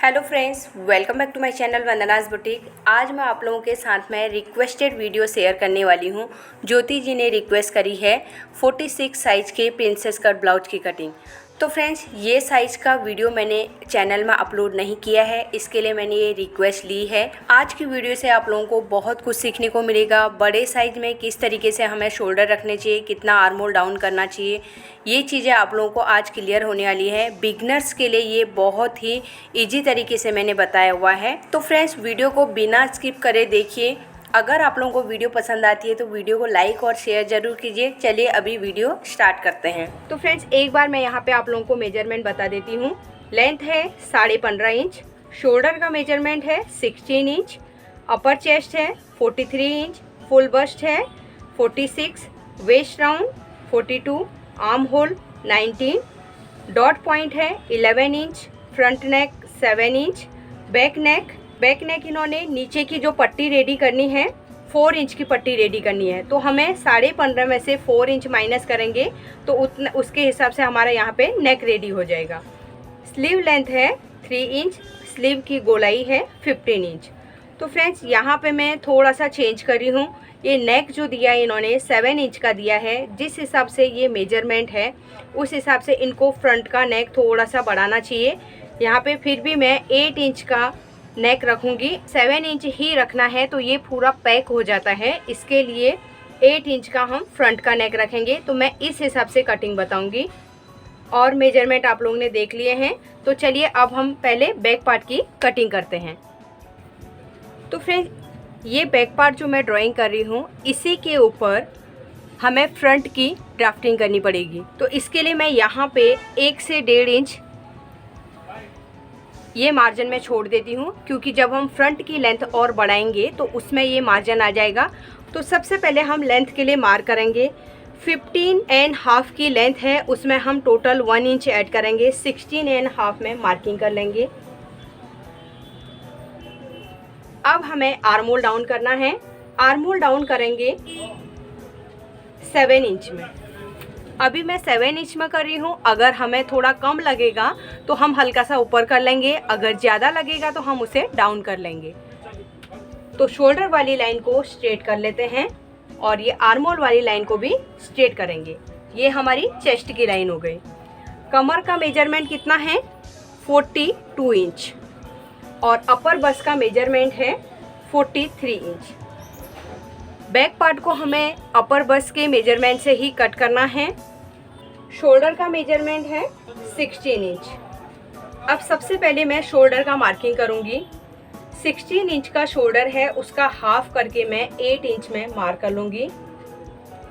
Hello friends, welcome back to my channel Vandana's boutique. आज मैं आप लोगों के साथ में रिक्वेस्टेड वीडियो शेयर करने वाली हूं। ज्योति जी ने रिक्वेस्ट करी है 46 साइज़ के प्रिंसेस कट ब्लाउज की कटिंग। तो फ्रेंड्स, ये साइज़ का वीडियो मैंने चैनल में अपलोड नहीं किया है, इसके लिए मैंने ये रिक्वेस्ट ली है। आज की वीडियो से आप लोगों को बहुत कुछ सीखने को मिलेगा। बड़े साइज़ में किस तरीके से हमें शोल्डर रखने चाहिए, कितना आर्म होल डाउन करना चाहिए, ये चीज़ें आप लोगों को आज क्लियर होने वाली है। बिगनर्स के लिए ये बहुत ही ईजी तरीके से मैंने बताया हुआ है। तो फ्रेंड्स, वीडियो को बिना स्किप करे देखिए। अगर आप लोगों को वीडियो पसंद आती है तो वीडियो को लाइक और शेयर ज़रूर कीजिए। चलिए अभी वीडियो स्टार्ट करते हैं। तो फ्रेंड्स, एक बार मैं यहाँ पे आप लोगों को मेजरमेंट बता देती हूँ। लेंथ है 15.5 इंच, शोल्डर का मेजरमेंट है 16 इंच, अपर चेस्ट है 43 इंच, फुल बस्ट है 46, waist round 42, arm hole 19, dot point है 11 inch, front neck 7 inch, back neck इन्होंने नीचे की जो पट्टी रेडी करनी है 4 इंच की पट्टी रेडी करनी है। तो हमें 15.5 में से 4 इंच माइनस करेंगे तो उतना उसके हिसाब से हमारा यहाँ पे नेक रेडी हो जाएगा। स्लीव लेंथ है 3 इंच, स्लीव की गोलाई है 15 इंच। तो फ्रेंड्स, यहाँ पे मैं थोड़ा सा चेंज करी हूँ। ये नेक जो दिया है इन्होंने 7 इंच का दिया है। जिस हिसाब से ये मेजरमेंट है उस हिसाब से इनको फ्रंट का नेक थोड़ा सा बढ़ाना चाहिए। यहाँ पे फिर भी मैं 8 इंच का नेक रखूँगी। 7 इंच ही रखना है तो ये पूरा पैक हो जाता है, इसके लिए 8 इंच का हम फ्रंट का नेक रखेंगे। तो मैं इस हिसाब से कटिंग बताऊँगी और मेजरमेंट आप लोगों ने देख लिए हैं। तो चलिए अब हम पहले बैक पार्ट की कटिंग करते हैं। तो फ्रेंड्स, ये बैक पार्ट जो मैं ड्राइंग कर रही हूँ इसी के ऊपर हमें फ्रंट की ड्राफ्टिंग करनी पड़ेगी। तो इसके लिए मैं यहाँ पे 1 से 1.5 इंच ये मार्जिन में छोड़ देती हूँ, क्योंकि जब हम फ्रंट की लेंथ और बढ़ाएंगे तो उसमें ये मार्जिन आ जाएगा। तो सबसे पहले हम लेंथ के लिए मार्क करेंगे। 15.5 की लेंथ है, उसमें हम टोटल 1 इंच ऐड करेंगे। 16.5 में मार्किंग कर लेंगे। अब हमें आर्म होल डाउन करना है। आर्म होल डाउन करेंगे 7 इंच में। अभी मैं 7 इंच में कर रही हूँ। अगर हमें थोड़ा कम लगेगा तो हम हल्का सा ऊपर कर लेंगे, अगर ज़्यादा लगेगा तो हम उसे डाउन कर लेंगे। तो शोल्डर वाली लाइन को स्ट्रेट कर लेते हैं और ये आर्म होल वाली लाइन को भी स्ट्रेट करेंगे। ये हमारी चेस्ट की लाइन हो गई। कमर का मेजरमेंट कितना है 42 इंच और अपर बस्ट का मेजरमेंट है 43 इंच। बैक पार्ट को हमें अपर बस्ट के मेजरमेंट से ही कट करना है। शोल्डर का मेजरमेंट है 16 इंच। अब सबसे पहले मैं शोल्डर का मार्किंग करूंगी। 16 इंच का शोल्डर है, उसका हाफ करके मैं 8 इंच में मार्क कर लूँगी।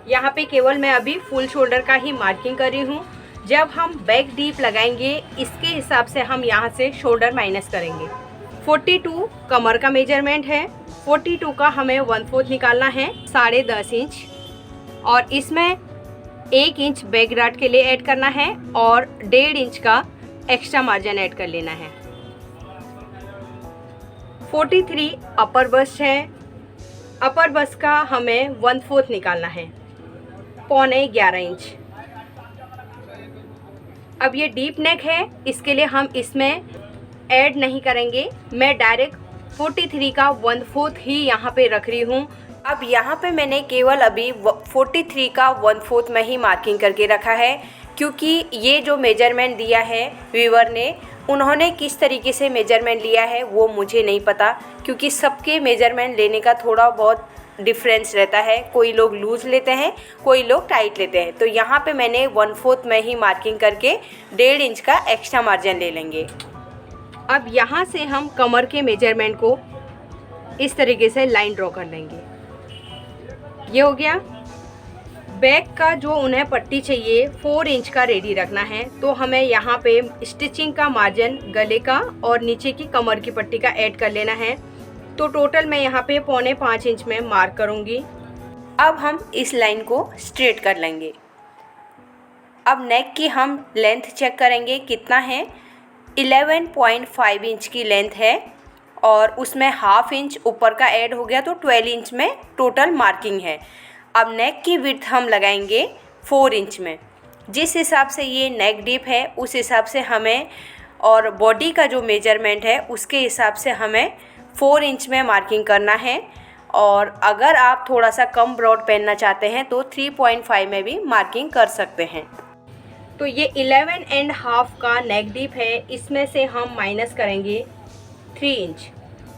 यहाँ पे केवल मैं अभी फुल शोल्डर का ही मार्किंग कर रही हूँ। जब हम बैक डीप लगाएंगे इसके हिसाब से हम यहाँ से शोल्डर माइनस करेंगे। 42 कमर का मेजरमेंट है। 42 का हमें 1/4 निकालना है 10.5 इंच और इसमें 1 इंच बैक डार्ट के लिए ऐड करना है और 1.5 इंच का एक्स्ट्रा मार्जिन ऐड कर लेना है। 43 अपर बस्ट है। अपर बस्ट का हमें 1/4 निकालना है 11.25 इंच। अब ये डीप नेक है, इसके लिए हम इसमें ऐड नहीं करेंगे। मैं डायरेक्ट 43 का 1/4 ही यहाँ पे रख रही हूँ। अब यहाँ पे मैंने केवल अभी 43 का 1/4 में ही मार्किंग करके रखा है, क्योंकि ये जो मेजरमेंट दिया है व्यूअर ने, उन्होंने किस तरीके से मेजरमेंट लिया है वो मुझे नहीं पता, क्योंकि सबके मेजरमेंट लेने का थोड़ा बहुत डिफरेंस रहता है। कोई लोग लूज़ लेते हैं, कोई लोग टाइट लेते हैं। तो यहाँ पे मैंने 1/4 में ही मार्किंग करके 1.5 इंच का एक्स्ट्रा मार्जिन ले लेंगे। अब यहाँ से हम कमर के मेजरमेंट को इस तरीके से लाइन ड्रॉ कर लेंगे। ये हो गया। बैक का जो उन्हें पट्टी चाहिए 4 इंच का रेडी रखना है। तो हमें यहाँ पे स्टिचिंग का मार्जिन गले का और नीचे की कमर की पट्टी का ऐड कर लेना है। तो टोटल मैं यहाँ पे 4.25 इंच में मार्क करूँगी। अब हम इस लाइन को स्ट्रेट कर लेंगे। अब नेक की हम लेंथ चेक करेंगे कितना है। 11.5 इंच की लेंथ है और उसमें हाफ इंच ऊपर का ऐड हो गया, तो 12 इंच में टोटल मार्किंग है। अब नेक की विड्थ हम लगाएंगे 4 इंच में। जिस हिसाब से ये नेक डीप है उस हिसाब से हमें और बॉडी का जो मेजरमेंट है उसके हिसाब से हमें 4 इंच में मार्किंग करना है। और अगर आप थोड़ा सा कम ब्रॉड पहनना चाहते हैं तो 3.5 में भी मार्किंग कर सकते हैं। तो ये 11.5 का नेक डीप है, इसमें से हम माइनस करेंगे 3 इंच।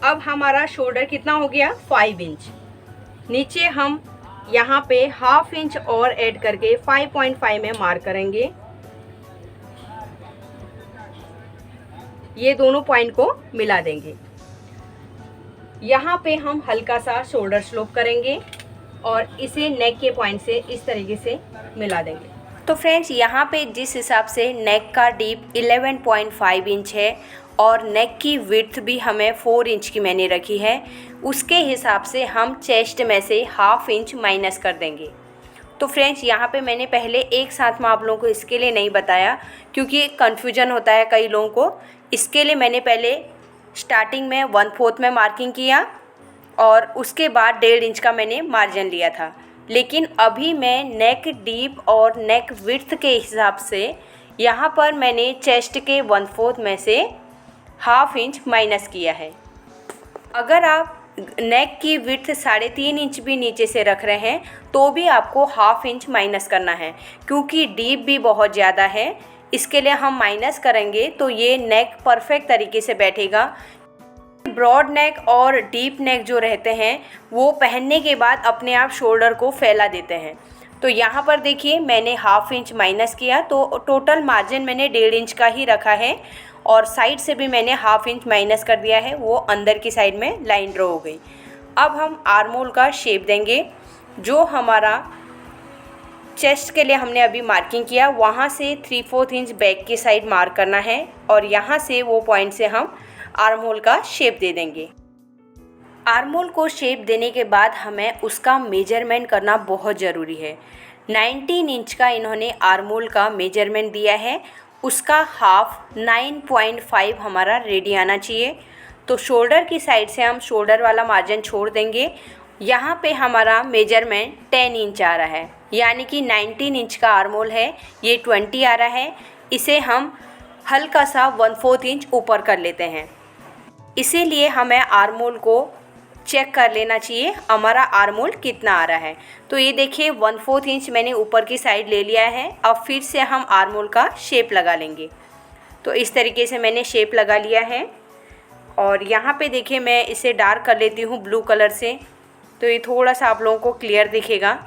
अब हमारा शोल्डर कितना हो गया, 5 इंच। नीचे हम यहाँ पे हाफ इंच और ऐड करके 5.5 में मार्क करेंगे। ये दोनों पॉइंट को मिला देंगे। यहाँ पे हम हल्का सा शोल्डर स्लोप करेंगे और इसे नेक के पॉइंट से इस तरीके से मिला देंगे। तो फ्रेंड्स, यहाँ पे जिस हिसाब से नेक का डीप 11.5 इंच है और नेक की विड्थ भी हमें 4 इंच की मैंने रखी है, उसके हिसाब से हम चेस्ट में से हाफ इंच माइनस कर देंगे। तो फ्रेंड्स, यहाँ पे मैंने पहले एक साथ में आप लोगों को इसके लिए नहीं बताया क्योंकि कन्फ्यूजन होता है कई लोगों को। इसके लिए मैंने पहले स्टार्टिंग में 1/4 में मार्किंग किया और उसके बाद 1.5 इंच का मैंने मार्जिन लिया था। लेकिन अभी मैं नेक डीप और नेक विड्थ के हिसाब से यहाँ पर मैंने चेस्ट के 1/4 में से हाफ इंच माइनस किया है। अगर आप नेक की विड्थ 3.5 इंच भी नीचे से रख रहे हैं तो भी आपको हाफ इंच माइनस करना है क्योंकि डीप भी बहुत ज़्यादा है। इसके लिए हम माइनस करेंगे तो ये नेक परफेक्ट तरीके से बैठेगा। ब्रॉड नेक और डीप नेक जो रहते हैं वो पहनने के बाद अपने आप शोल्डर को फैला देते हैं। तो यहाँ पर देखिए मैंने हाफ इंच माइनस किया तो टोटल मार्जिन मैंने 1.5 इंच का ही रखा है और साइड से भी मैंने हाफ इंच माइनस कर दिया है, वो अंदर की साइड में लाइन ड्रॉ हो गई। अब हम आर्म होल का शेप देंगे। जो हमारा चेस्ट के लिए हमने अभी मार्किंग किया वहाँ से 3/4 इंच बैक की साइड मार्क करना है और यहाँ से वो पॉइंट से हम आर्म होल का शेप दे देंगे। आर्म होल को शेप देने के बाद हमें उसका मेजरमेंट करना बहुत ज़रूरी है। 19 इंच का इन्होंने आर्म होल का मेजरमेंट दिया है, उसका हाफ 9.5 हमारा रेडी आना चाहिए। तो शोल्डर की साइड से हम शोल्डर वाला मार्जिन छोड़ देंगे। यहाँ पे हमारा मेजरमेंट 10 इंच आ रहा है, यानी कि 19 इंच का आर्म होल है, ये 20 आ रहा है। इसे हम हल्का सा 1/4 इंच ऊपर कर लेते हैं। इसीलिए हमें आर्म होल को चेक कर लेना चाहिए हमारा आर्म होल कितना आ रहा है। तो ये देखिए 1/4 इंच मैंने ऊपर की साइड ले लिया है। अब फिर से हम आर्म होल का शेप लगा लेंगे। तो इस तरीके से मैंने शेप लगा लिया है और यहाँ पे देखिए मैं इसे डार्क कर लेती हूँ ब्लू कलर से, तो ये थोड़ा सा आप लोगों को क्लियर दिखेगा।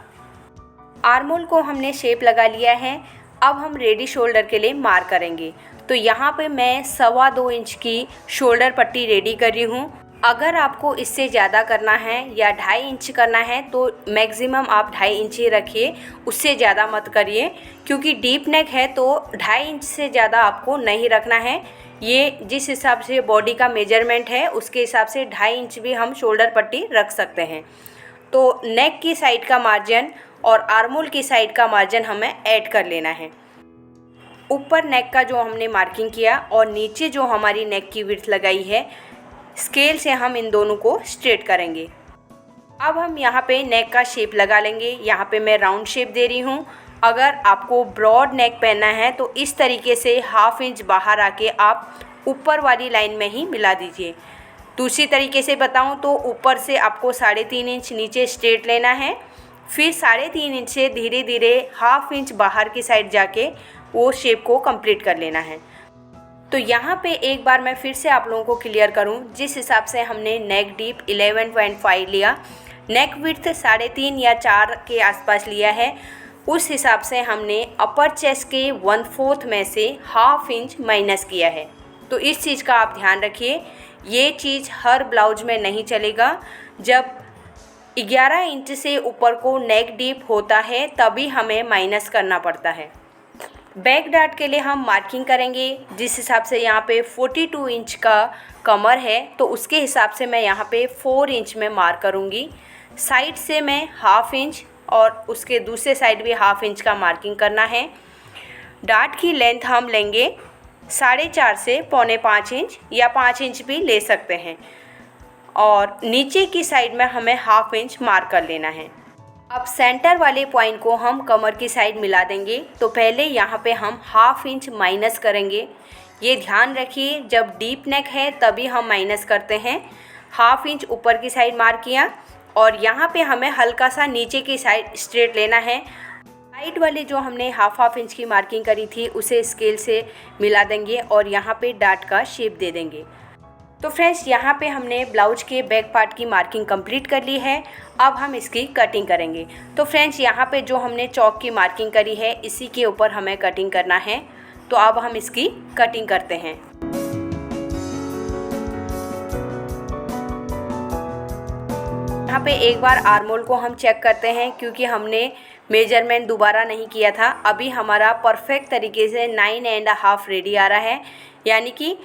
आर्म होल को हमने शेप लगा लिया है। अब हम रेडी शोल्डर के लिए मार्क करेंगे। तो यहाँ पे मैं 2.25 इंच की शोल्डर पट्टी रेडी कर रही हूँ। अगर आपको इससे ज़्यादा करना है या 2.5 इंच करना है तो मैक्सिमम आप 2.5 इंच ही रखिए, उससे ज़्यादा मत करिए क्योंकि डीप नेक है तो 2.5 इंच से ज़्यादा आपको नहीं रखना है। ये जिस हिसाब से बॉडी का मेजरमेंट है उसके हिसाब से 2.5 इंच भी हम शोल्डर पट्टी रख सकते हैं। तो नेक की साइड का मार्जिन और आर्म होल की साइड का मार्जिन हमें ऐड कर लेना है। ऊपर नेक का जो हमने मार्किंग किया और नीचे जो हमारी नेक की विड्थ लगाई है, स्केल से हम इन दोनों को स्ट्रेट करेंगे। अब हम यहाँ पे नेक का शेप लगा लेंगे। यहाँ पे मैं राउंड शेप दे रही हूँ। अगर आपको ब्रॉड नेक पहनना है तो इस तरीके से हाफ इंच बाहर आके आप ऊपर वाली लाइन में ही मिला दीजिए। दूसरी तरीके से बताऊँ तो ऊपर से आपको 3.5 इंच नीचे स्ट्रेट लेना है, फिर 3.5 इंच से धीरे धीरे हाफ इंच बाहर की साइड जाके वो शेप को कंप्लीट कर लेना है। तो यहाँ पे एक बार मैं फिर से आप लोगों को क्लियर करूँ, जिस हिसाब से हमने नेक डीप 11.5 लिया, नेक विड्थ 3.5 या 4 के आसपास लिया है, उस हिसाब से हमने अपर चेस्ट के 1/4 में से हाफ इंच माइनस किया है। तो इस चीज़ का आप ध्यान रखिए, ये चीज़ हर ब्लाउज में नहीं चलेगा। जब 11 इंच से ऊपर को नेक डीप होता है तभी हमें माइनस करना पड़ता है। बैक डार्ट के लिए हम मार्किंग करेंगे। जिस हिसाब से यहाँ पे 42 इंच का कमर है तो उसके हिसाब से मैं यहाँ पे 4 इंच में मार्क करूँगी। साइड से मैं हाफ इंच और उसके दूसरे साइड भी हाफ इंच का मार्किंग करना है। डार्ट की लेंथ हम लेंगे 4.5 से 4.25 इंच या 5 इंच भी ले सकते हैं और नीचे की साइड में हमें हाफ इंच मार्क कर लेना है। अब सेंटर वाले पॉइंट को हम कमर की साइड मिला देंगे। तो पहले यहाँ पे हम हाफ इंच माइनस करेंगे। ये ध्यान रखिए, जब डीप नेक है तभी हम माइनस करते हैं। 1/2 इंच ऊपर की साइड मार्क किया और यहाँ पे हमें हल्का सा नीचे की साइड स्ट्रेट लेना है। साइड वाले जो हमने 1/2 इंच की मार्किंग करी थी उसे स्केल से मिला देंगे और यहाँ पे डार्ट का शेप दे देंगे। तो फ्रेंड्स, यहाँ पे हमने ब्लाउज के बैक पार्ट की मार्किंग कंप्लीट कर ली है। अब हम इसकी कटिंग करेंगे। तो फ्रेंड्स, यहाँ पे जो हमने चौक की मार्किंग करी है इसी के ऊपर हमें कटिंग करना है। तो अब हम इसकी कटिंग करते हैं। यहाँ पे एक बार आर्मोल को हम चेक करते हैं, क्योंकि हमने मेजरमेंट दोबारा नहीं किया था। अभी हमारा परफेक्ट तरीके से 9.5 रेडी आ रहा है, यानी कि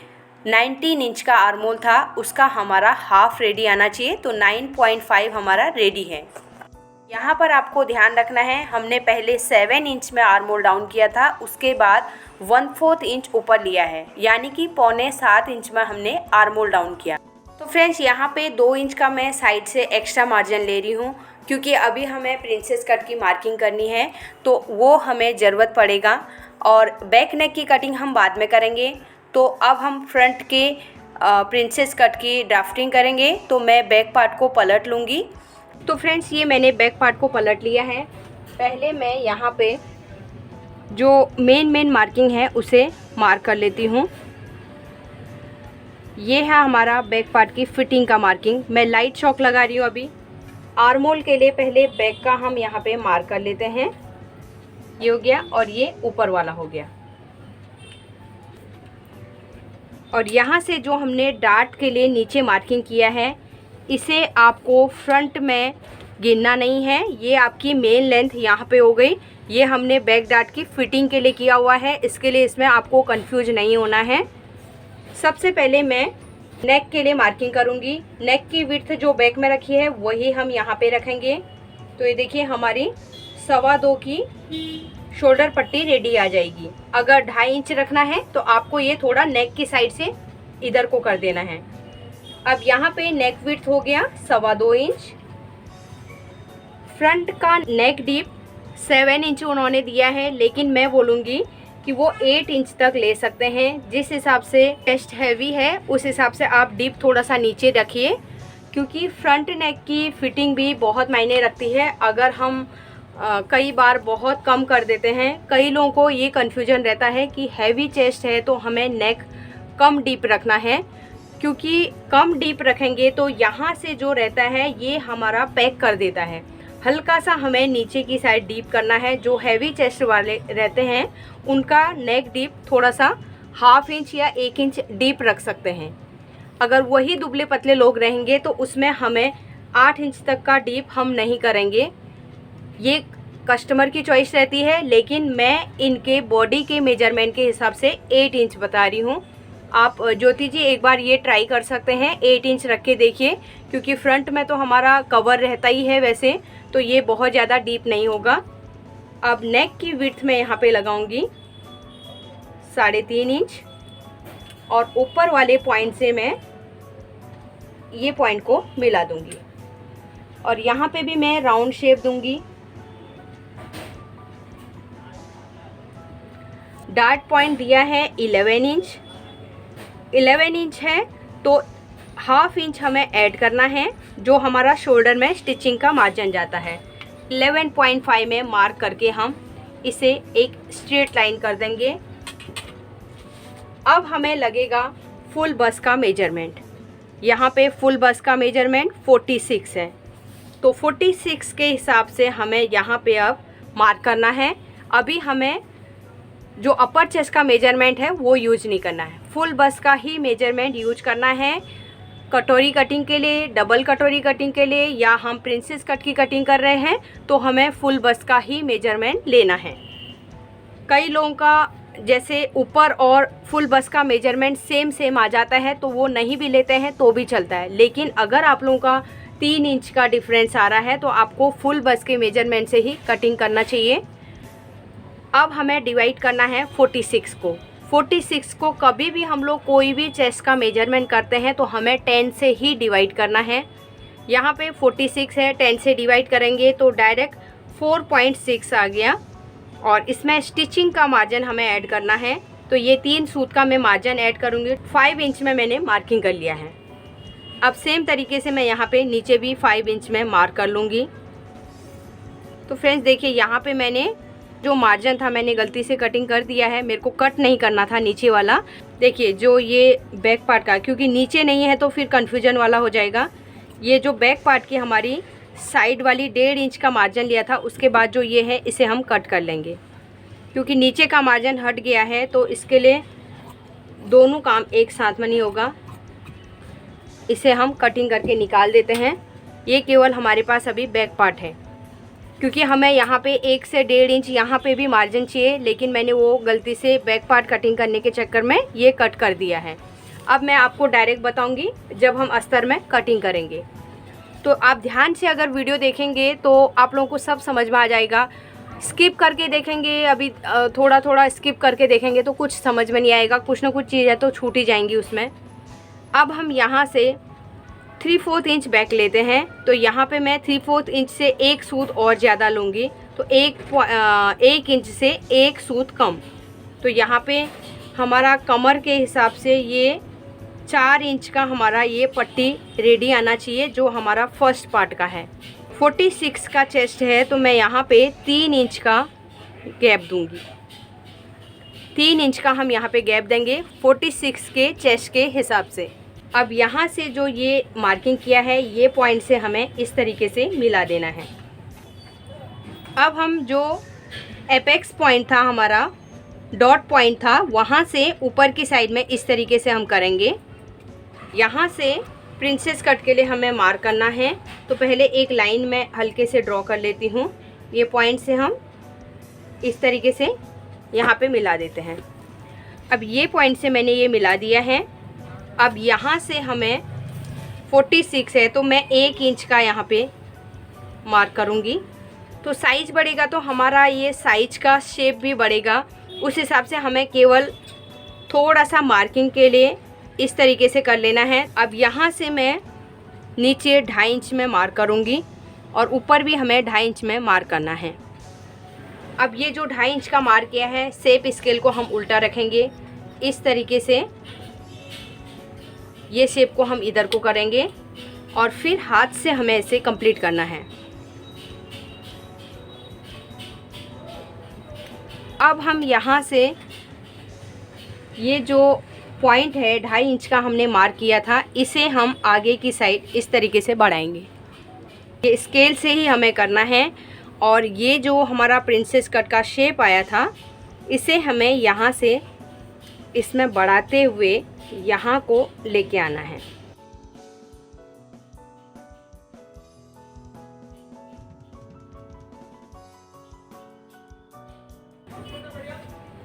19 इंच का आर्मोल था, उसका हमारा हाफ रेडी आना चाहिए। तो 9.5 हमारा रेडी है। यहाँ पर आपको ध्यान रखना है, हमने पहले 7 इंच में आर्मोल डाउन किया था, उसके बाद 1/4 इंच ऊपर लिया है, यानी कि 6.25 इंच में हमने आर्मोल डाउन किया। तो फ्रेंड्स, यहाँ पे 2 इंच का मैं साइड से एक्स्ट्रा मार्जिन ले रही हूँ, क्योंकि अभी हमें प्रिंसेस कट की मार्किंग करनी है, तो वो हमें ज़रूरत पड़ेगा। और बैक नेक की कटिंग हम बाद में करेंगे। तो अब हम फ्रंट के प्रिंसेस कट की ड्राफ्टिंग करेंगे। तो मैं बैक पार्ट को पलट लूँगी। तो फ्रेंड्स, ये मैंने बैक पार्ट को पलट लिया है। पहले मैं यहाँ पे जो मेन मार्किंग है उसे मार्क कर लेती हूँ। ये है हमारा बैक पार्ट की फिटिंग का मार्किंग। मैं लाइट चॉक लगा रही हूँ अभी। आर्मोल के लिए पहले बैक का हम यहाँ पे मार्क कर लेते हैं। ये हो गया और ये ऊपर वाला हो गया। और यहाँ से जो हमने डार्ट के लिए नीचे मार्किंग किया है, इसे आपको फ्रंट में गिनना नहीं है। ये आपकी मेन लेंथ यहाँ पे हो गई। ये हमने बैक डार्ट की फिटिंग के लिए किया हुआ है, इसके लिए इसमें आपको कंफ्यूज नहीं होना है। सबसे पहले मैं नेक के लिए मार्किंग करूँगी। नेक की विड्थ जो बैक में रखी है वही हम यहाँ पे रखेंगे। तो ये देखिए, हमारी 2.25 की शोल्डर पट्टी रेडी आ जाएगी। अगर 2.5 इंच रखना है तो आपको ये थोड़ा नेक की साइड से इधर को कर देना है। अब यहाँ पे नेक विड्थ हो गया 2.25 इंच। फ्रंट का नेक डीप 7 इंच उन्होंने दिया है, लेकिन मैं बोलूँगी कि वो 8 इंच तक ले सकते हैं। जिस हिसाब से चेस्ट हैवी है उस हिसाब से आप डीप थोड़ा सा नीचे रखिए, क्योंकि फ्रंट नेक की फिटिंग भी बहुत मायने रखती है। अगर हम कई बार बहुत कम कर देते हैं, कई लोगों को ये कन्फ्यूजन रहता है कि हैवी चेस्ट है तो हमें नेक कम डीप रखना है, क्योंकि कम डीप रखेंगे तो यहाँ से जो रहता है ये हमारा पैक कर देता है। हल्का सा हमें नीचे की साइड डीप करना है। जो हैवी चेस्ट वाले रहते हैं उनका नेक डीप थोड़ा सा 1/2 इंच या 1 इंच डीप रख सकते हैं। अगर वही दुबले पतले लोग रहेंगे तो उसमें हमें 8 इंच तक का डीप हम नहीं करेंगे। ये कस्टमर की चॉइस रहती है, लेकिन मैं इनके बॉडी के मेजरमेंट के हिसाब से 8 इंच बता रही हूँ। आप ज्योति जी एक बार ये ट्राई कर सकते हैं, 8 इंच रख के देखिए, क्योंकि फ्रंट में तो हमारा कवर रहता ही है वैसे, तो ये बहुत ज़्यादा डीप नहीं होगा। अब नेक की विड्थ में यहाँ पे लगाऊंगी 3.5 इंच और ऊपर वाले पॉइंट से मैं ये पॉइंट को मिला दूंगी और यहाँ पे भी मैं राउंड शेप दूंगी। डार्ट पॉइंट दिया है 11 इंच। 11 इंच है तो 1/2 इंच हमें ऐड करना है, जो हमारा शोल्डर में स्टिचिंग का मार्जिन जाता है। 11.5 में मार्क करके हम इसे एक स्ट्रेट लाइन कर देंगे। अब हमें लगेगा फुल बस का मेजरमेंट। यहाँ पे फुल बस का मेजरमेंट 46 है, तो 46 के हिसाब से हमें यहाँ पे अब मार्क करना है। अभी हमें जो अपर चेस्ट का मेजरमेंट है वो यूज नहीं करना है, फुल बस का ही मेजरमेंट यूज करना है। कटोरी कटिंग के लिए, डबल कटोरी कटिंग के लिए, या हम प्रिंसेस कट की कटिंग कर रहे हैं तो हमें फुल बस का ही मेजरमेंट लेना है। कई लोगों का जैसे ऊपर और फुल बस का मेजरमेंट सेम आ जाता है तो वो नहीं भी लेते हैं तो भी चलता है, लेकिन अगर आप लोगों का 3 इंच का डिफरेंस आ रहा है तो आपको फुल बस के मेजरमेंट से ही कटिंग करना चाहिए। अब हमें डिवाइड करना है 46 को। 46 को कभी भी हम लोग कोई भी चेस्ट का मेजरमेंट करते हैं तो हमें 10 से ही डिवाइड करना है। यहाँ पे 46 है, 10 से डिवाइड करेंगे तो डायरेक्ट 4.6 आ गया। और इसमें स्टिचिंग का मार्जिन हमें ऐड करना है तो ये 3 सूत का मैं मार्जिन ऐड करूँगी। 5 इंच में मैंने मार्किंग कर लिया है। अब सेम तरीके से मैं यहाँ पे नीचे भी 5 इंच में मार्क कर लूँगी। तो फ्रेंड्स देखिए, यहाँ पे मैंने जो मार्जिन था मैंने गलती से कटिंग कर दिया है। मेरे को कट नहीं करना था नीचे वाला। देखिए जो ये बैक पार्ट का, क्योंकि नीचे नहीं है तो फिर कन्फ्यूजन वाला हो जाएगा। ये जो बैक पार्ट की हमारी साइड वाली 1.5 इंच का मार्जिन लिया था, उसके बाद जो ये है इसे हम कट कर लेंगे, क्योंकि नीचे का मार्जिन हट गया है। तो इसके लिए दोनों काम एक साथ में नहीं होगा। इसे हम कटिंग करके निकाल देते हैं। ये केवल हमारे पास अभी बैक पार्ट है, क्योंकि हमें यहाँ पे 1 से 1.5 इंच यहाँ पे भी मार्जिन चाहिए, लेकिन मैंने वो गलती से बैक पार्ट कटिंग करने के चक्कर में ये कट कर दिया है। अब मैं आपको डायरेक्ट बताऊंगी जब हम अस्तर में कटिंग करेंगे। तो आप ध्यान से अगर वीडियो देखेंगे तो आप लोगों को सब समझ में आ जाएगा। स्किप करके देखेंगे, अभी थोड़ा थोड़ा स्किप करके देखेंगे तो कुछ समझ में नहीं आएगा, कुछ ना कुछ चीज़ें तो छूट ही जाएंगी उसमें। अब हम यहाँ से 3/4 इंच बैक लेते हैं। तो यहाँ पे मैं 3/4 इंच से 1 सूत और ज़्यादा लूँगी, तो 1 इंच से 1 सूत कम। तो यहाँ पे हमारा कमर के हिसाब से ये 4 इंच का हमारा ये पट्टी रेडी आना चाहिए, जो हमारा फर्स्ट पार्ट का है। 46 का चेस्ट है, तो मैं यहाँ पे 3 इंच का गैप दूँगी। 3 इंच का हम यहाँ पे गैप देंगे 46 के चेस्ट के हिसाब से। अब यहाँ से जो ये मार्किंग किया है, ये पॉइंट से हमें इस तरीके से मिला देना है। अब हम जो एपेक्स पॉइंट था, हमारा डॉट पॉइंट था, वहाँ से ऊपर की साइड में इस तरीके से हम करेंगे। यहाँ से प्रिंसेस कट के लिए हमें मार्क करना है। तो पहले एक लाइन में हल्के से ड्रॉ कर लेती हूँ। ये पॉइंट से हम इस तरीके से यहाँ पे मिला देते हैं। अब ये पॉइंट से मैंने ये मिला दिया है। अब यहाँ से हमें 46 है, तो मैं 1 इंच का यहाँ पे मार्क करूँगी। तो साइज बढ़ेगा तो हमारा ये साइज का शेप भी बढ़ेगा। उस हिसाब से हमें केवल थोड़ा सा मार्किंग के लिए इस तरीके से कर लेना है। अब यहाँ से मैं नीचे 2.5 इंच में मार्क करूँगी और ऊपर भी हमें 2.5 इंच में मार्क करना है। अब ये जो 2.5 इंच का मार्क किया है, शेप स्केल को हम उल्टा रखेंगे इस तरीके से। ये शेप को हम इधर को करेंगे और फिर हाथ से हमें इसे कंप्लीट करना है। अब हम यहाँ से ये जो पॉइंट है 2.5 इंच का हमने मार्क किया था, इसे हम आगे की साइड इस तरीके से बढ़ाएंगे। ये स्केल से ही हमें करना है। और ये जो हमारा प्रिंसेस कट का शेप आया था, इसे हमें यहाँ से इसमें बढ़ाते हुए यहाँ को लेके आना है।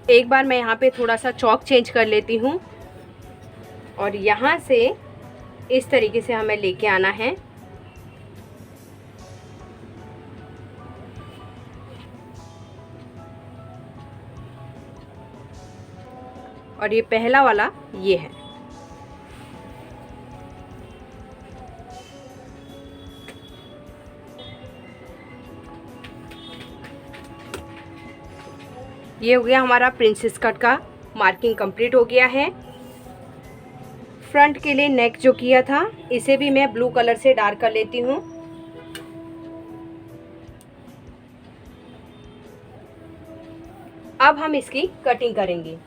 एक बार मैं यहाँ पे थोड़ा सा चौक चेंज कर लेती हूँ और यहाँ से इस तरीके से हमें लेके आना है। और ये पहला वाला ये है। ये हो गया हमारा प्रिंसेस कट का मार्किंग कंप्लीट हो गया है। फ्रंट के लिए नेक जो किया था, इसे भी मैं ब्लू कलर से डार्क कर लेती हूँ। अब हम इसकी कटिंग करेंगे।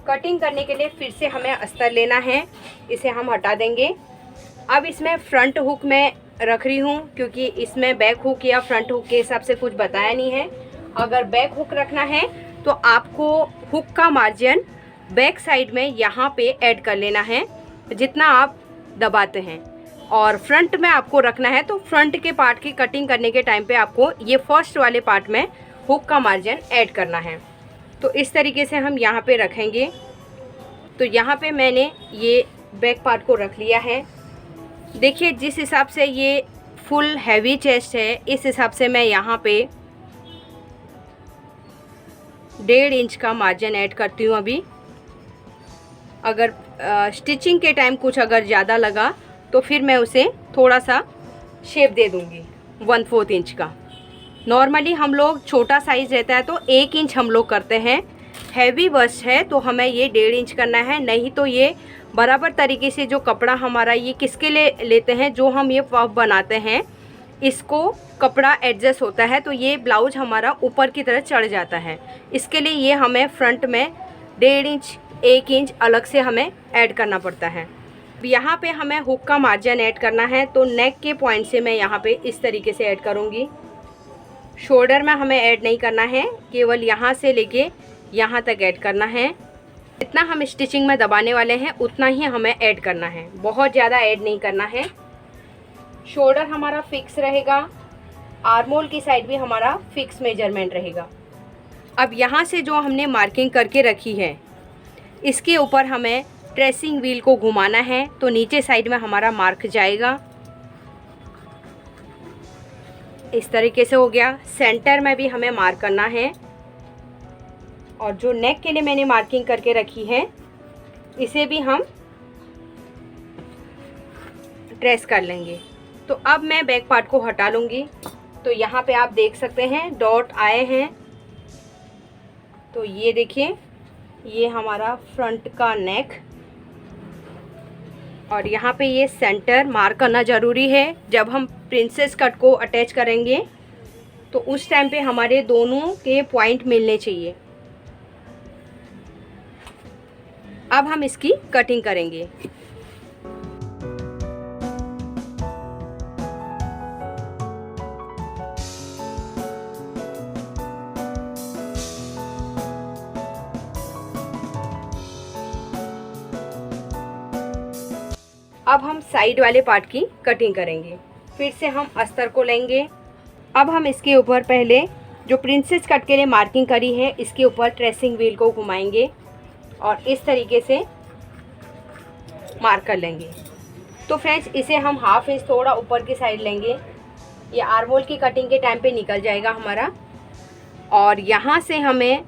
कटिंग करने के लिए फिर से हमें अस्तर लेना है, इसे हम हटा देंगे। अब इसमें फ्रंट हुक मैं रख रही हूँ, क्योंकि इसमें बैक हुक या फ्रंट हुक के हिसाब से कुछ बताया नहीं है। अगर बैक हुक रखना है तो आपको हुक का मार्जिन बैक साइड में यहाँ पे ऐड कर लेना है, जितना आप दबाते हैं। और फ्रंट में आपको रखना है तो फ्रंट के पार्ट की कटिंग करने के टाइम पे आपको ये फर्स्ट वाले पार्ट में हुक का मार्जिन ऐड करना है। तो इस तरीके से हम यहाँ पे रखेंगे। तो यहाँ पे मैंने ये बैक पार्ट को रख लिया है। देखिए जिस हिसाब से ये फुल हैवी चेस्ट है, इस हिसाब से मैं यहाँ पे 1.5 इंच का मार्जिन ऐड करती हूँ अभी। अगर स्टिचिंग के टाइम कुछ अगर ज़्यादा लगा तो फिर मैं उसे थोड़ा सा शेप दे दूँगी 1/4 इंच का। नॉर्मली हम लोग छोटा साइज़ रहता है तो 1 इंच हम लोग करते हैं, हैवी बस्ट है तो हमें ये 1.5 इंच करना है, नहीं तो ये बराबर तरीके से जो कपड़ा हमारा ये किसके लिए लेते हैं, जो हम ये पफ बनाते हैं इसको कपड़ा एडजस्ट होता है तो ये ब्लाउज हमारा ऊपर की तरफ चढ़ जाता है। इसके लिए ये हमें फ्रंट में 1.5 इंच 1 इंच अलग से हमें ऐड करना पड़ता है। यहाँ पे हमें हुक का मार्जिन ऐड करना है तो नेक के पॉइंट से मैं यहाँ पे इस तरीके से ऐड करूँगी। शोल्डर में हमें ऐड नहीं करना है, केवल यहाँ से लेके यहाँ तक ऐड करना है। जितना हम स्टिचिंग में दबाने वाले हैं उतना ही हमें ऐड करना है, बहुत ज़्यादा ऐड नहीं करना है। शोल्डर हमारा फिक्स रहेगा, आर्मोल की साइड भी हमारा फिक्स मेजरमेंट रहेगा। अब यहाँ से जो हमने मार्किंग करके रखी है इसके ऊपर हमें ट्रेसिंग व्हील को घुमाना है तो नीचे साइड में हमारा मार्क जाएगा। इस तरीके से हो गया। सेंटर में भी हमें मार्क करना है और जो नेक के लिए मैंने मार्किंग करके रखी है इसे भी हम ट्रेस कर लेंगे। तो अब मैं बैक पार्ट को हटा लूँगी। तो यहाँ पे आप देख सकते हैं डॉट आए हैं, तो ये देखिए ये हमारा फ्रंट का नेक और यहाँ पे ये सेंटर मार्क करना ज़रूरी है। जब हम प्रिंसेस कट को अटैच करेंगे तो उस टाइम पे हमारे दोनों के पॉइंट मिलने चाहिए। अब हम इसकी कटिंग करेंगे। अब हम साइड वाले पार्ट की कटिंग करेंगे। फिर से हम अस्तर को लेंगे। अब हम इसके ऊपर पहले जो प्रिंसेस कट के लिए मार्किंग करी है इसके ऊपर ट्रेसिंग व्हील को घुमाएंगे और इस तरीके से मार्क कर लेंगे। तो फ्रेंड्स इसे हम 1/2 इंच थोड़ा ऊपर की साइड लेंगे, ये आर्मोल की कटिंग के टाइम पे निकल जाएगा हमारा। और यहाँ से हमें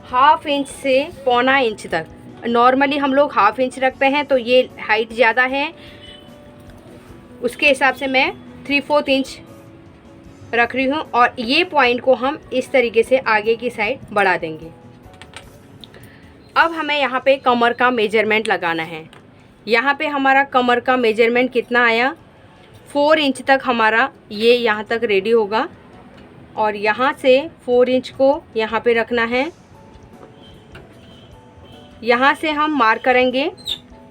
1/2 इंच से 1.25 इंच तक, नॉर्मली हम लोग 1/2 इंच रखते हैं तो ये हाइट ज़्यादा है, उसके हिसाब से मैं 3/4 इंच रख रही हूँ। और ये पॉइंट को हम इस तरीके से आगे की साइड बढ़ा देंगे। अब हमें यहाँ पे कमर का मेजरमेंट लगाना है। यहाँ पे हमारा कमर का मेजरमेंट कितना आया, 4 इंच तक हमारा ये यहाँ तक रेडी होगा और यहाँ से 4 इंच को यहाँ पे रखना है। यहाँ से हम मार्क करेंगे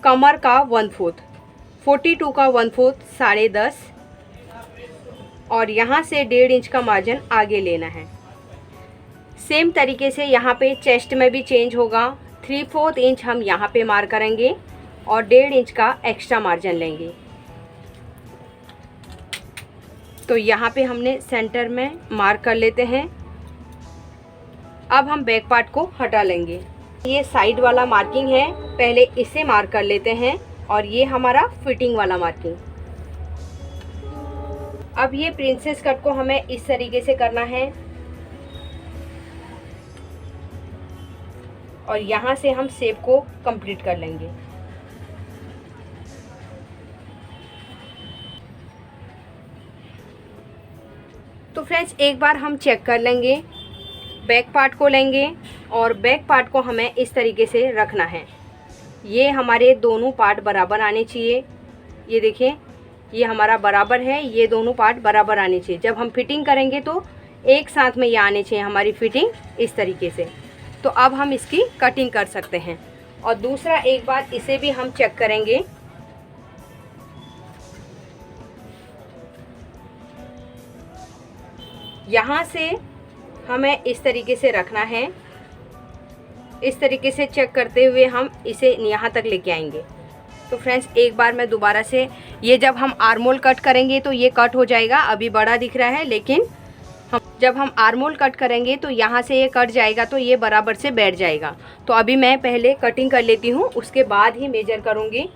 कमर का 1/4, 42 का 1/4 10.5 और यहाँ से 1.5 इंच का मार्जिन आगे लेना है। सेम तरीके से यहाँ पे चेस्ट में भी चेंज होगा, 3/4 इंच हम यहाँ पे मार्क करेंगे और 1.5 इंच का एक्स्ट्रा मार्जिन लेंगे। तो यहाँ पे हमने सेंटर में मार्क कर लेते हैं। अब हम बैक पार्ट को हटा लेंगे। ये साइड वाला मार्किंग है, पहले इसे मार्क कर लेते हैं और ये हमारा फिटिंग वाला मार्किंग। अब ये प्रिंसेस कट को हमें इस तरीके से करना है और यहाँ से हम शेप को कंप्लीट कर लेंगे। तो फ्रेंड्स एक बार हम चेक कर लेंगे, बैक पार्ट को लेंगे और बैक पार्ट को हमें इस तरीके से रखना है। ये हमारे दोनों पार्ट बराबर आने चाहिए। ये देखिए ये हमारा बराबर है, ये दोनों पार्ट बराबर आने चाहिए। जब हम फिटिंग करेंगे तो एक साथ में ये आने चाहिए हमारी फिटिंग इस तरीके से। तो अब हम इसकी कटिंग कर सकते हैं। और दूसरा एक बार इसे भी हम चेक करेंगे। यहाँ से हमें इस तरीके से रखना है, इस तरीके से चेक करते हुए हम इसे यहाँ तक लेके आएंगे। तो फ्रेंड्स एक बार मैं दोबारा से, ये जब हम आर्मोल कट करेंगे तो ये कट हो जाएगा, अभी बड़ा दिख रहा है, लेकिन जब हम आर्मोल कट करेंगे तो यहाँ से ये कट जाएगा तो ये बराबर से बैठ जाएगा। तो अभी मैं पहले कटिंग कर लेती हूँ, उसके बाद ही मेजर करूँगी।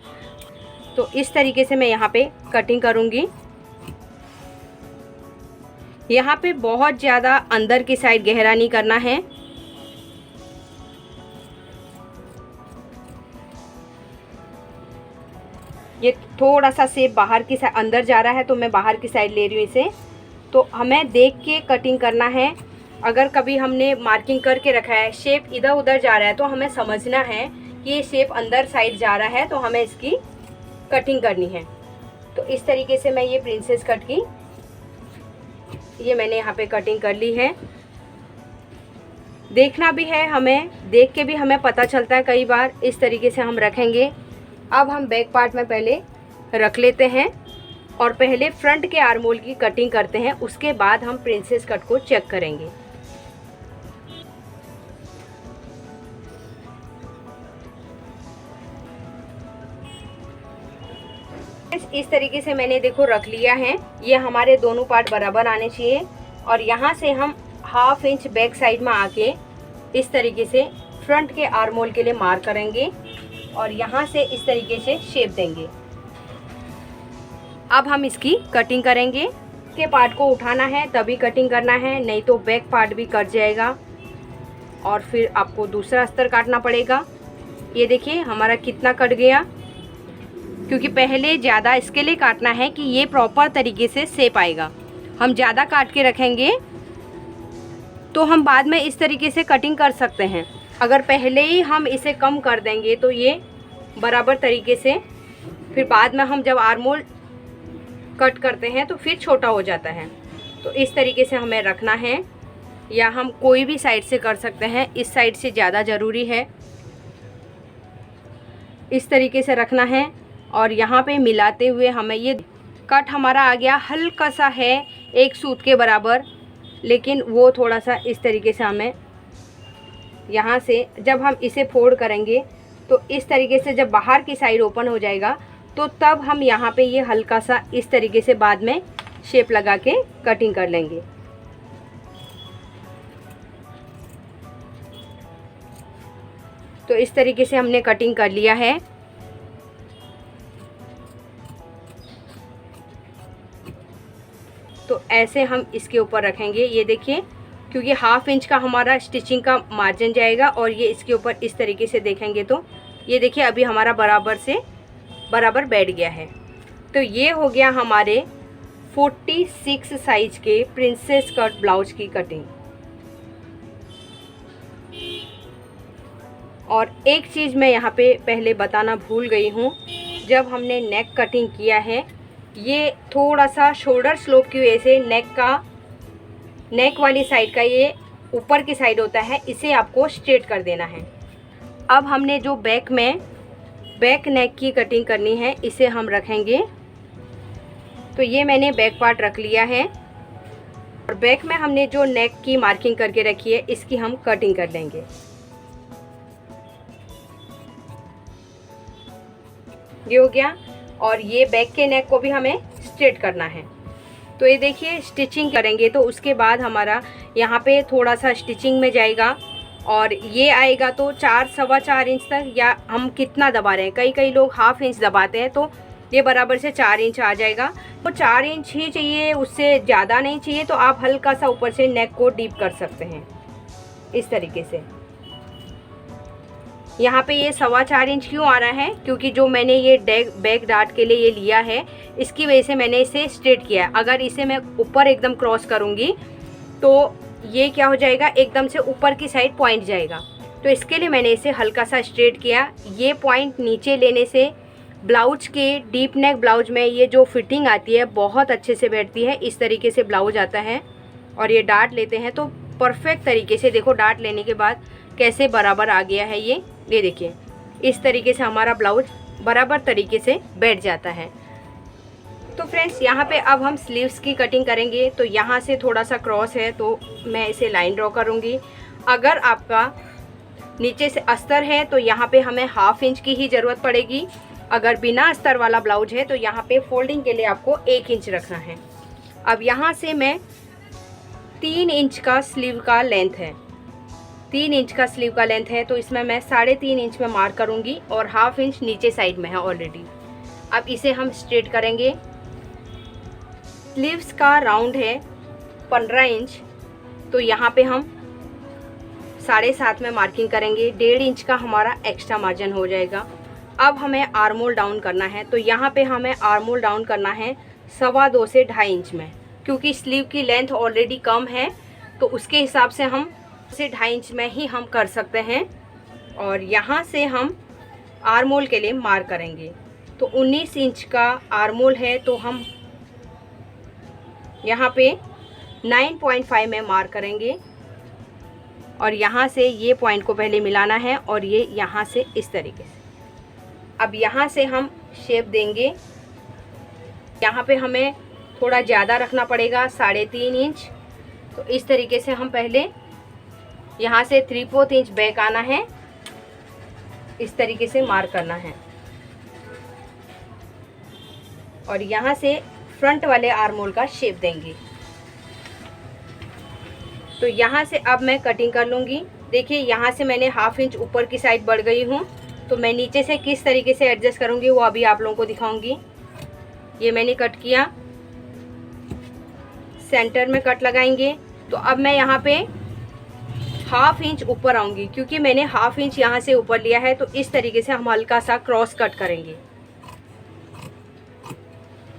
तो इस तरीके से मैं यहाँ पे कटिंग करूँगी। यहाँ पे बहुत ज़्यादा अंदर की साइड गहरा नहीं करना है। ये थोड़ा सा शेप बाहर की साइड अंदर जा रहा है तो मैं बाहर की साइड ले रही हूँ इसे। तो हमें देख के कटिंग करना है। अगर कभी हमने मार्किंग करके रखा है, शेप इधर उधर जा रहा है, तो हमें समझना है कि ये शेप अंदर साइड जा रहा है, तो हमें इसकी कटिंग करनी है। तो इस तरीके से मैं ये प्रिंसेस कट की ये मैंने यहाँ पे कटिंग कर ली है। देखना भी है हमें, देख के भी हमें पता चलता है कई बार। इस तरीके से हम रखेंगे। अब हम बैक पार्ट में पहले रख लेते हैं और पहले फ्रंट के आर्म होल की कटिंग करते हैं, उसके बाद हम प्रिंसेस कट को चेक करेंगे। इस तरीके से मैंने देखो रख लिया है। ये हमारे दोनों पार्ट बराबर आने चाहिए और यहाँ से हम 1/2 इंच बैक साइड में आके इस तरीके से फ्रंट के आर्म होल के लिए मार्क करेंगे और यहाँ से इस तरीके से शेप देंगे। अब हम इसकी कटिंग करेंगे। के पार्ट को उठाना है तभी कटिंग करना है, नहीं तो बैक पार्ट भी कट जाएगा और फिर आपको दूसरा अस्तर काटना पड़ेगा। ये देखिए हमारा कितना कट गया, क्योंकि पहले ज़्यादा इसके लिए काटना है कि ये प्रॉपर तरीके से शेप आएगा। हम ज़्यादा काट के रखेंगे तो हम बाद में इस तरीके से कटिंग कर सकते हैं। अगर पहले ही हम इसे कम कर देंगे तो ये बराबर तरीके से फिर बाद में हम जब आर्म होल कट करते हैं तो फिर छोटा हो जाता है। तो इस तरीके से हमें रखना है, या हम कोई भी साइड से कर सकते हैं, इस साइड से ज़्यादा ज़रूरी है। इस तरीके से रखना है और यहाँ पे मिलाते हुए हमें ये कट हमारा आ गया, हल्का सा है एक सूत के बराबर, लेकिन वो थोड़ा सा इस तरीके से हमें यहाँ से जब हम इसे फोल्ड करेंगे तो इस तरीके से जब बाहर की साइड ओपन हो जाएगा तो तब हम यहाँ पे ये हल्का सा इस तरीके से बाद में शेप लगा के कटिंग कर लेंगे। तो इस तरीके से हमने कटिंग कर लिया है। तो ऐसे हम इसके ऊपर रखेंगे। ये देखिए, क्योंकि 1/2 इंच का हमारा स्टिचिंग का मार्जिन जाएगा और ये इसके ऊपर इस तरीके से देखेंगे तो ये देखिए अभी हमारा बराबर से बराबर बैठ गया है। तो ये हो गया हमारे 46 साइज के प्रिंसेस कट ब्लाउज की कटिंग। और एक चीज़ मैं यहाँ पे पहले बताना भूल गई हूँ, जब हमने नेक कटिंग किया है ये थोड़ा सा शोल्डर स्लोप की वजह से नेक वाली साइड का ये ऊपर की साइड होता है, इसे आपको स्ट्रेट कर देना है। अब हमने जो बैक नेक की कटिंग करनी है इसे हम रखेंगे। तो ये मैंने बैक पार्ट रख लिया है और बैक में हमने जो नेक की मार्किंग करके रखी है इसकी हम कटिंग कर लेंगे। ये हो गया और ये बैक के नेक को भी हमें स्ट्रेट करना है। तो ये देखिए स्टिचिंग करेंगे तो उसके बाद हमारा यहाँ पे थोड़ा सा स्टिचिंग में जाएगा और ये आएगा तो 4-4.25 इंच तक, या हम कितना दबा रहे हैं, कई लोग 1/2 इंच दबाते हैं तो ये बराबर से 4 इंच आ जाएगा। तो 4 इंच ही चाहिए, उससे ज़्यादा नहीं चाहिए। तो आप हल्का सा ऊपर से नेक को डीप कर सकते हैं इस तरीके से। यहाँ पे ये 4.25 इंच क्यों आ रहा है, क्योंकि जो मैंने ये बैक डार्ट के लिए ये लिया है इसकी वजह से मैंने इसे स्ट्रेट किया है। अगर इसे मैं ऊपर एकदम क्रॉस करूँगी तो ये क्या हो जाएगा, एकदम से ऊपर की साइड पॉइंट जाएगा। तो इसके लिए मैंने इसे हल्का सा स्ट्रेट किया। ये पॉइंट नीचे लेने से ब्लाउज के डीप नेक ब्लाउज में ये जो फिटिंग आती है बहुत अच्छे से बैठती है। इस तरीके से ब्लाउज आता है और ये डार्ट लेते हैं तो परफेक्ट तरीके से, देखो डार्ट लेने के बाद कैसे बराबर आ गया है। ये देखिए इस तरीके से हमारा ब्लाउज बराबर तरीके से बैठ जाता है। तो फ्रेंड्स यहाँ पे अब हम स्लीव्स की कटिंग करेंगे। तो यहाँ से थोड़ा सा क्रॉस है तो मैं इसे लाइन ड्रॉ करूँगी। अगर आपका नीचे से अस्तर है तो यहाँ पे हमें 1/2 इंच की ही ज़रूरत पड़ेगी। अगर बिना अस्तर वाला ब्लाउज है तो यहाँ पे फोल्डिंग के लिए आपको 1 इंच रखना है। अब यहाँ से मैं 3 इंच का स्लीव का लेंथ है, 3 इंच का स्लीव का लेंथ है, तो इसमें मैं 3.5 इंच में मार्क करूँगी और 1/2 इंच नीचे साइड में है ऑलरेडी। अब इसे हम स्ट्रेट करेंगे। स्लीव्स का राउंड है 15 इंच, तो यहाँ पे हम 7.5 में मार्किंग करेंगे। 1.5 इंच का हमारा एक्स्ट्रा मार्जिन हो जाएगा। अब हमें आर्म होल डाउन करना है, तो यहाँ पे हमें आर्म होल डाउन करना है 2.25 से 2.5 इंच में, क्योंकि स्लीव की लेंथ ऑलरेडी कम है तो उसके हिसाब से हम इसे 2.5 इंच में ही हम कर सकते हैं। और यहाँ से हम आर्म होल के लिए मार्क करेंगे। तो 19 इंच का आर्म होल है, तो हम यहाँ पे 9.5 में मार्क करेंगे। और यहाँ से ये पॉइंट को पहले मिलाना है और ये यहाँ से इस तरीके से। अब यहाँ से हम शेप देंगे। यहाँ पे हमें थोड़ा ज़्यादा रखना पड़ेगा, 3.5 इंच। तो इस तरीके से हम पहले यहाँ से 3/4 इंच बैक आना है, इस तरीके से मार्क करना है। और यहाँ से फ्रंट वाले आर्म होल का शेप देंगे। तो यहाँ से अब मैं कटिंग कर लूँगी। देखिए यहाँ से मैंने 1/2 इंच ऊपर की साइड बढ़ गई हूँ, तो मैं नीचे से किस तरीके से एडजस्ट करूँगी वो अभी आप लोगों को दिखाऊँगी। ये मैंने कट किया, सेंटर में कट लगाएंगे। तो अब मैं यहाँ पे 1/2 इंच ऊपर आऊँगी, क्योंकि मैंने 1/2 इंच यहाँ से ऊपर लिया है। तो इस तरीके से हम हल्का सा क्रॉस कट करेंगे।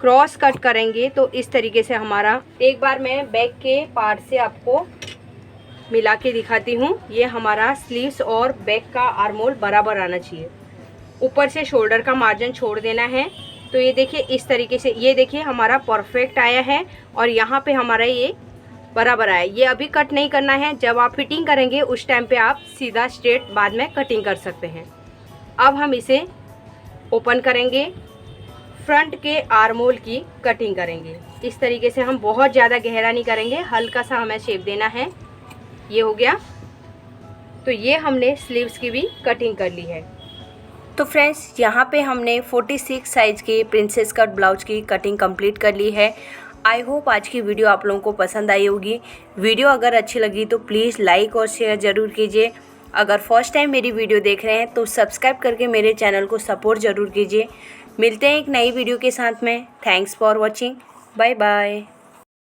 क्रॉस कट करेंगे तो इस तरीके से हमारा, एक बार मैं बैक के पार्ट से आपको मिला के दिखाती हूँ। ये हमारा स्लीव्स और बैक का आर्म होल बराबर आना चाहिए। ऊपर से शोल्डर का मार्जिन छोड़ देना है। तो ये देखिए इस तरीके से, ये देखिए हमारा परफेक्ट आया है और यहाँ पे हमारा ये बराबर आया। ये अभी कट नहीं करना है, जब आप फिटिंग करेंगे उस टाइम पे आप सीधा स्ट्रेट बाद में कटिंग कर सकते हैं। अब हम इसे ओपन करेंगे, फ्रंट के आर्म होल की कटिंग करेंगे। इस तरीके से हम बहुत ज़्यादा गहरा नहीं करेंगे, हल्का सा हमें शेप देना है। ये हो गया। तो ये हमने स्लीव्स की भी कटिंग कर ली है। तो फ्रेंड्स यहाँ पे हमने 46 साइज़ के प्रिंसेस कट ब्लाउज की कटिंग कंप्लीट कर ली है। आई होप आज की वीडियो आप लोगों को पसंद आई होगी। वीडियो अगर अच्छी लगी तो प्लीज़ लाइक और शेयर ज़रूर कीजिए। अगर फर्स्ट टाइम मेरी वीडियो देख रहे हैं तो सब्सक्राइब करके मेरे चैनल को सपोर्ट ज़रूर कीजिए। मिलते हैं एक नई वीडियो के साथ में। Thanks for watching. Bye bye.